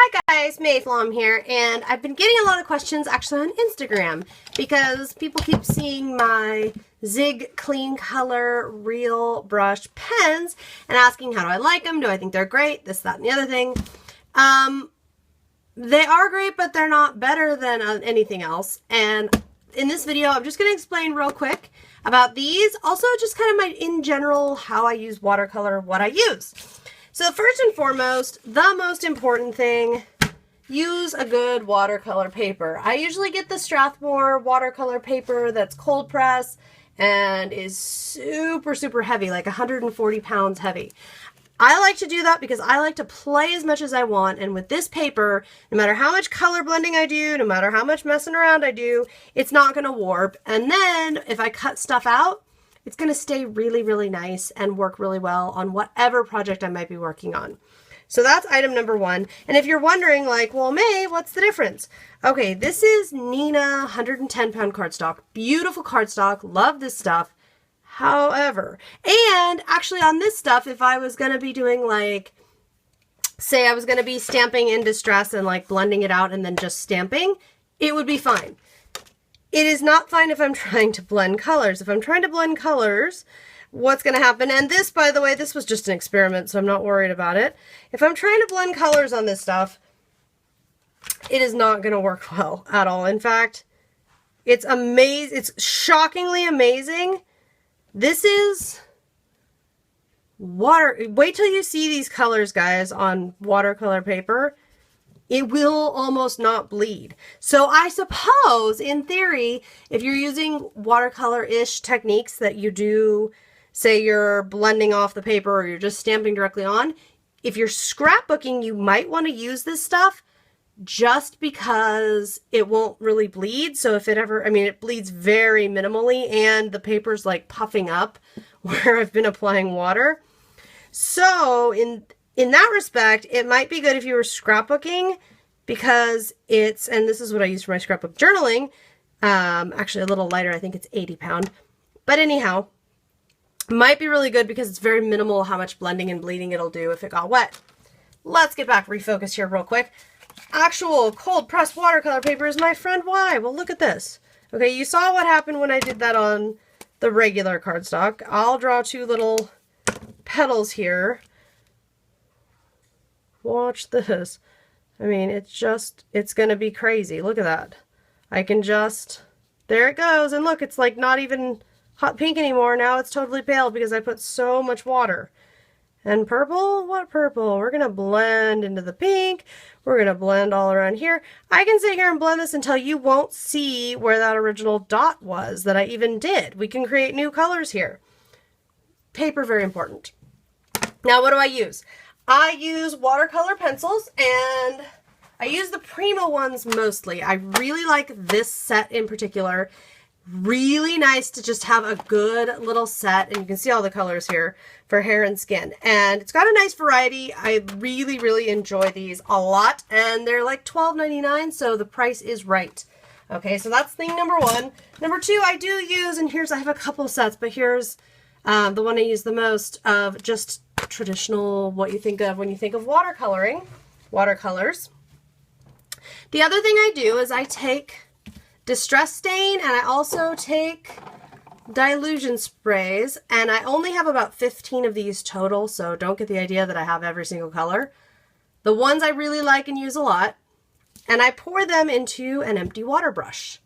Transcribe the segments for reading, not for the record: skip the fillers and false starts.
Hi guys, Mayflom here, and I've been getting a lot of questions actually on Instagram because people keep seeing my Zig Clean Color real brush pens and asking how do I like them, do I think they're great, this, that, and the other thing. They are great, but they're not better than anything else. And in this video, I'm just going to explain real quick about these. Also, just kind of my, in general, how I use watercolor, what I use. So first and foremost, the most important thing, use a good watercolor paper. I usually get the Strathmore watercolor paper that's cold press and is super, super heavy, like 140 pounds heavy. I like to do that because I like to play as much as I want, and with this paper, no matter how much color blending I do, no matter how much messing around I do, it's not going to warp. And then if I cut stuff out, it's going to stay really, really nice and work really well on whatever project I might be working on. So that's item number one. And if you're wondering, like, well, May, what's the difference? Okay, this is Nina 110-pound cardstock. Beautiful cardstock. Love this stuff. However, and actually on this stuff, if I was going to be doing like, say I was going to be stamping in distress and like blending it out and then just stamping, it would be fine. It is not fine if I'm trying to blend colors. If I'm trying to blend colors, what's going to happen, and this, by the way, this was just an experiment, so I'm not worried about it. If I'm trying to blend colors on this stuff, it is not going to work well at all. In fact, it's amazing. It's shockingly amazing. This is water. Wait till you see these colors, guys, on watercolor paper. It will almost not bleed. So I suppose, in theory, if you're using watercolor-ish techniques that you do, say you're blending off the paper or you're just stamping directly on, if you're scrapbooking, you might want to use this stuff just because it won't really bleed. So if it ever, I mean, it bleeds very minimally and the paper's like puffing up where I've been applying water. So in that respect, it might be good if you were scrapbooking because it's, and this is what I use for my scrapbook journaling, actually a little lighter, I think it's 80 pound. But anyhow, might be really good because it's very minimal how much blending and bleeding it'll do if it got wet. Let's get back refocused here real quick. Actual cold pressed watercolor paper is my friend. Why? Well, look at this. Okay, you saw what happened when I did that on the regular cardstock. I'll draw two little petals here. Watch this. I mean, it's going to be crazy. Look at that. I can just, there it goes. And look, it's like not even hot pink anymore. Now it's totally pale because I put so much water. And purple? What purple? We're going to blend into the pink. We're going to blend all around here. I can sit here and blend this until you won't see where that original dot was that I even did. We can create new colors here. Paper, very important. Now, what do I use? I use watercolor pencils, and I use the Prima ones mostly. I really like this set in particular. Really nice to just have a good little set, and you can see all the colors here for hair and skin. And it's got a nice variety. I really, really enjoy these a lot, and they're like $12.99, so the price is right. Okay, so that's thing number one. Number two, I do use, and I have a couple sets, but here's the one I use the most of just traditional, what you think of when you think of watercolors. The other thing I do is I take Distress Stain, and I also take dilution sprays, and I only have about 15 of these total, so don't get the idea that I have every single color. The ones I really like and use a lot, and I pour them into an empty water brush.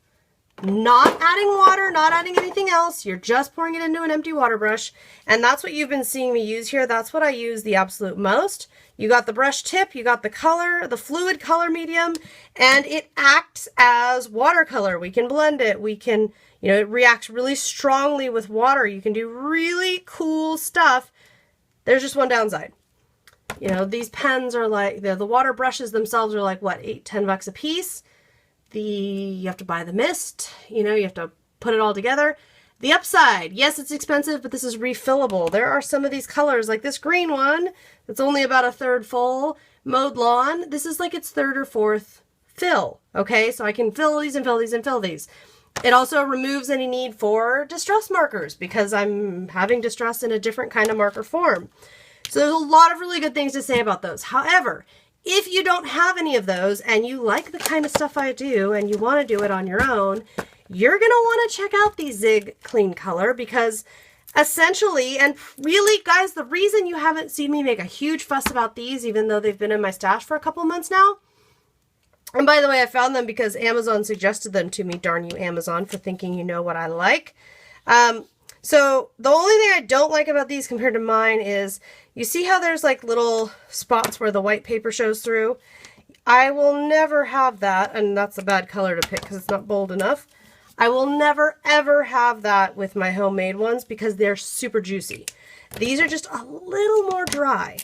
Not adding water, not adding anything else. You're just pouring it into an empty water brush. And that's what you've been seeing me use here. That's what I use the absolute most. You got the brush tip, you got the color, the fluid color medium, and it acts as watercolor. We can blend it. We can, you know, it reacts really strongly with water. You can do really cool stuff. There's just one downside. You know, these pens are like, the water brushes themselves are like, what, $8-10 a piece. You have to buy the mist, you know, you have to put it all together. The upside, yes, it's expensive, but this is refillable. There are some of these colors, like this green one, that's only about a third full. Mowed Lawn, this is like its third or fourth fill, okay? So I can fill these and fill these and fill these. It also removes any need for distress markers because I'm having distress in a different kind of marker form. So there's a lot of really good things to say about those. However, if you don't have any of those and you like the kind of stuff I do and you want to do it on your own, you're going to want to check out the Zig Clean Color, because essentially, and really guys, the reason you haven't seen me make a huge fuss about these, even though they've been in my stash for a couple months now, and by the way, I found them because Amazon suggested them to me. Darn you, Amazon, for thinking you know what I like. So the only thing I don't like about these compared to mine is, you see how there's like little spots where the white paper shows through? I will never have that, and that's a bad color to pick because it's not bold enough. I will never ever have that with my homemade ones because they're super juicy. These are just a little more dry.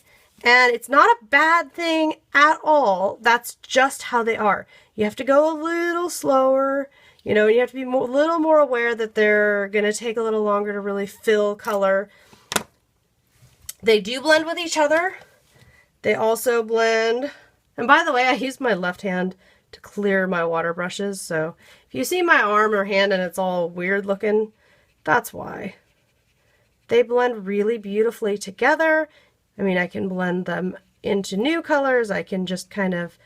And it's not a bad thing at all. That's just how they are. You have to go a little slower, you know, and you have to be a little more aware that they're going to take a little longer to really fill color. They do blend with each other. They also blend, and by the way, I use my left hand to clear my water brushes. So if you see my arm or hand and it's all weird looking, that's why. They blend really beautifully together. I mean, I can blend them into new colors. I can just kind of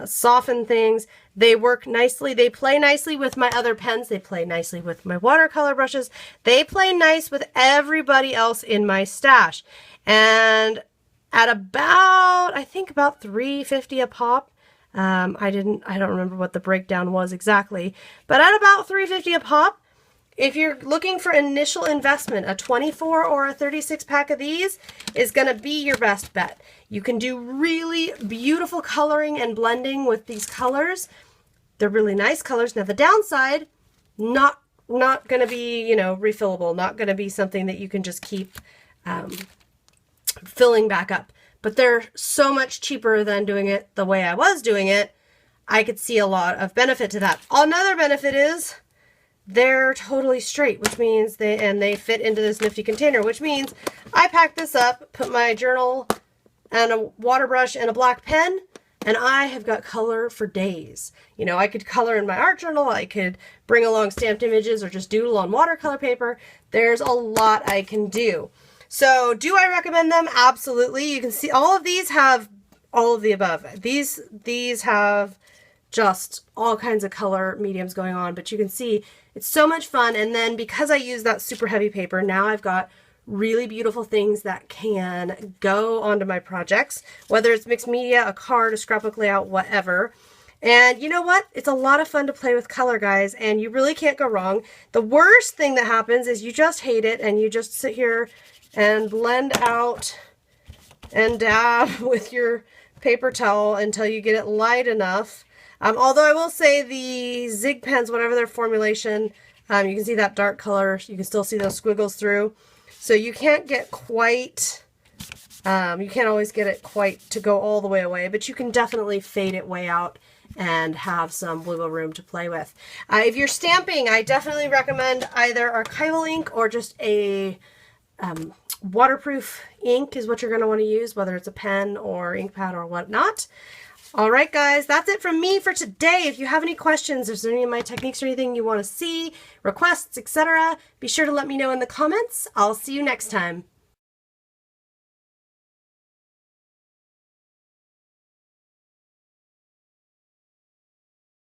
soften things. They work nicely. They play nicely with my other pens. They play nicely with my watercolor brushes. They play nice with everybody else in my stash. And at about, I think about $3.50 a pop. I don't remember what the breakdown was exactly, but at about $3.50 a pop, if you're looking for initial investment, a 24 or a 36 pack of these is going to be your best bet. You can do really beautiful coloring and blending with these colors. They're really nice colors. Now the downside, not going to be, you know, refillable, not going to be something that you can just keep filling back up. But they're so much cheaper than doing it the way I was doing it. I could see a lot of benefit to that. Another benefit is they're totally straight, which means they fit into this nifty container, which means I pack this up, put my journal and a water brush and a black pen, and I have got color for days. You know, I could color in my art journal, I could bring along stamped images or just doodle on watercolor paper. There's a lot I can do. So do I recommend them? Absolutely. You can see all of these have all of the above. These have just all kinds of color mediums going on, but you can see it's so much fun. And then because I use that super heavy paper, now I've got really beautiful things that can go onto my projects, whether it's mixed media, a card, a scrapbook layout, whatever. And you know what? It's a lot of fun to play with color, guys, and you really can't go wrong. The worst thing that happens is you just hate it and you just sit here and blend out and dab with your paper towel until you get it light enough. Although I will say the Zig pens, whatever their formulation, you can see that dark color. You can still see those squiggles through. So you can't get quite, you can't always get it quite to go all the way away, but you can definitely fade it way out and have some wiggle room to play with. If you're stamping, I definitely recommend either archival ink or just a waterproof ink is what you're going to want to use, whether it's a pen or ink pad or whatnot. All right, guys, that's it from me for today. If you have any questions, if there's any of my techniques or anything you want to see, requests, etc., be sure to let me know in the comments. I'll see you next time.